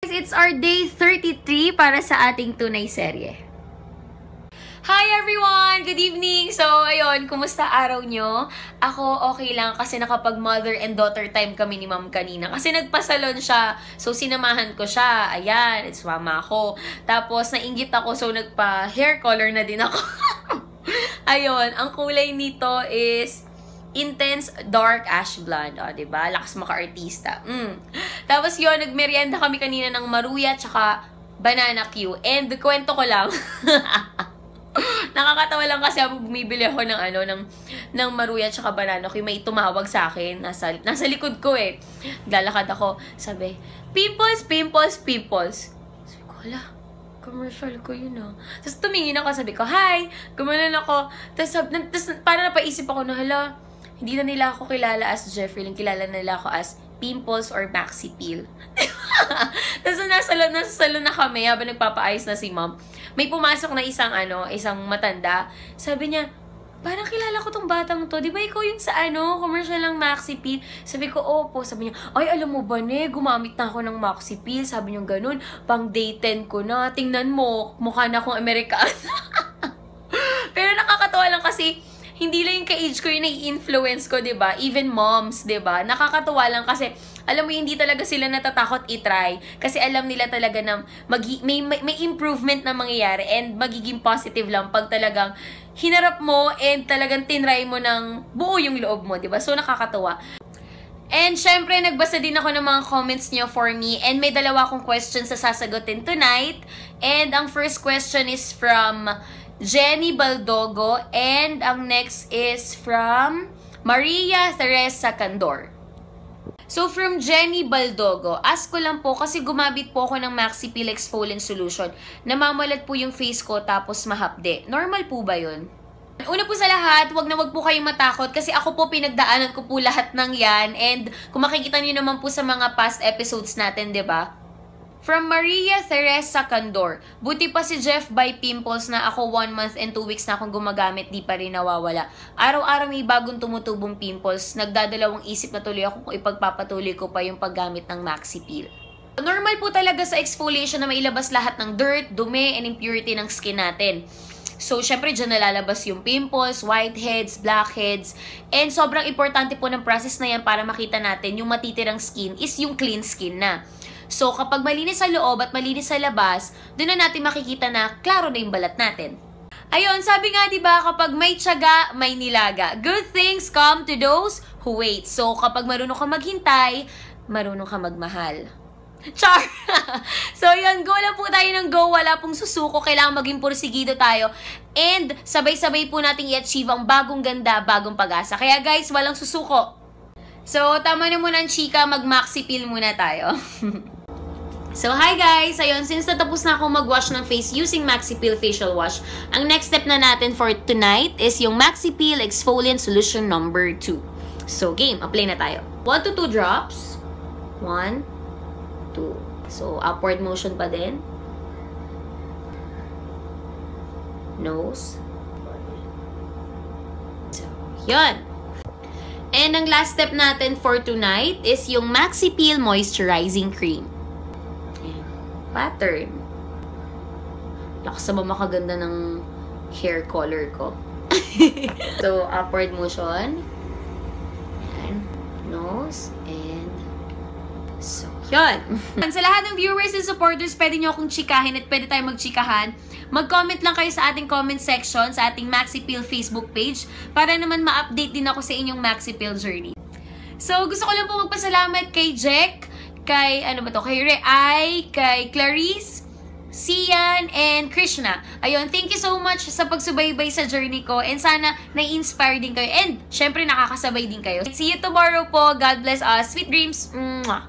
It's our day 33 para sa ating tunay serye. Hi everyone! Good evening! So, ayun, kumusta araw nyo? Ako, okay lang kasi nakapag mother and daughter time kami ni ma'am kanina. Kasi nagpasalon siya. So, sinamahan ko siya. Ayan, it's mama ako. Tapos, nainggit ako. So, nagpa-hair color na din ako. Ayun, ang kulay nito is intense dark ash blonde. O, diba? Lakas maka-artista. Tapos yun, nagmerienda kami kanina ng maruya tsaka banana Q. And kwento ko lang. Nakakatawa lang kasi bumibili ako ng maruya tsaka banana Q. May tumawag sa akin. Nasa likod ko eh. Lalakad ako. Sabi, pimples, pimples, pimples. Sabi ko, hala, commercial ko yun ah. Tapos tumingin ako, sabi ko, hi! Gumanon ako. Tapos parang napaisip ako na, hala, hindi na nila ako kilala as Jeffrey, kilala nila ako as Pimples or Maxi Peel. Tapos nasa salon na kami habang nagpapaayos na si mom. May pumasok na isang matanda. Sabi niya, parang kilala ko tong batang to. Di ba ikaw yung sa commercial ng Maxi Peel? Sabi ko, opo. Sabi niya, ay alam mo ba gumamit na ako ng Maxi Peel. Sabi niya ganun, pang day 10 ko na. Tingnan mo, mukha na akong Amerikana. Pero nakakatawa lang kasi hindi lang yung ka-age ko yung nai-influence ko, diba? Even moms, diba? Nakakatuwa lang kasi, alam mo, hindi talaga sila natatakot i-try. Kasi alam nila talaga na may improvement na mangyayari and magiging positive lang pag talagang hinarap mo and talagang tinry mo ng buo yung loob mo, diba? So, nakakatuwa. And syempre, nagbasa din ako ng mga comments niyo for me. And may dalawa akong questions na sasagutin tonight. And ang first question is from Jenny Baldogo, and ang next is from Maria Teresa Candor. So, from Jenny Baldogo, ask ko lang po kasi gumamit po ako ng Maxi Peel Exfoliant Solution. Namamalat po yung face ko tapos mahapde. Normal po ba yun? Una po sa lahat, wag po kayong matakot kasi ako po pinagdaanan ko po lahat ng yan. And kung makikita niyo naman po sa mga past episodes natin, diba? From Maria Teresa Candor, buti pa si Jeff by Pimples na ako 1 month and 2 weeks na akong gumagamit, di pa rin nawawala. Araw-araw may bagong tumutubong pimples, nagdadalawang isip na tuloy ako kung ipagpapatuloy ko pa yung paggamit ng Maxi Peel. Normal po talaga sa exfoliation na mailabas lahat ng dirt, dumi, and impurity ng skin natin. So, syempre, dyan nalalabas yung pimples, whiteheads, blackheads, and sobrang importante po ng process na yan para makita natin yung matitirang skin is yung clean skin na. So, kapag malinis sa loob at malinis sa labas, doon na natin makikita na klaro na yung balat natin. Ayun, sabi nga diba, kapag may tiyaga, may nilaga. Good things come to those who wait. So, kapag marunong ka maghintay, marunong ka magmahal. Char! So, yun, go lang po tayo ng go. Wala pong susuko. Kailangan maging porsigido tayo. And, sabay-sabay po natin i-achieve ang bagong ganda, bagong pag-asa. Kaya guys, walang susuko. So, tama na muna ang chika. Mag-Maxi Peel muna tayo. So, hi guys! Ayun, since natapos na ako mag-wash ng face using Maxi Peel Facial Wash, ang next step na natin for tonight is yung Maxi Peel Exfoliant Solution number 2. So, game. Apply na tayo. 1 to 2 drops. 1, 2. So, upward motion pa din. Nose. So, yun. And ang last step natin for tonight is yung Maxi Peel Moisturizing Cream. Pattern. Lakas na ba makaganda ng hair color ko? So, upward motion. And nose. And so, yun. Sa lahat ng viewers and supporters, pwede nyo akong chikahin at pwede tayo magchikahan. Mag-comment lang kayo sa ating comment section, sa ating Maxi Peel Facebook page, para naman ma-update din ako sa inyong Maxi Peel journey. So, gusto ko lang po magpasalamat kay Jack, kay, kay Reay, kay Clarice, Sian, and Krishna. Ayun, thank you so much sa pagsubaybay sa journey ko, and sana na-inspire din kayo, and syempre nakakasabay din kayo. See you tomorrow po. God bless us. Sweet dreams. Mwah!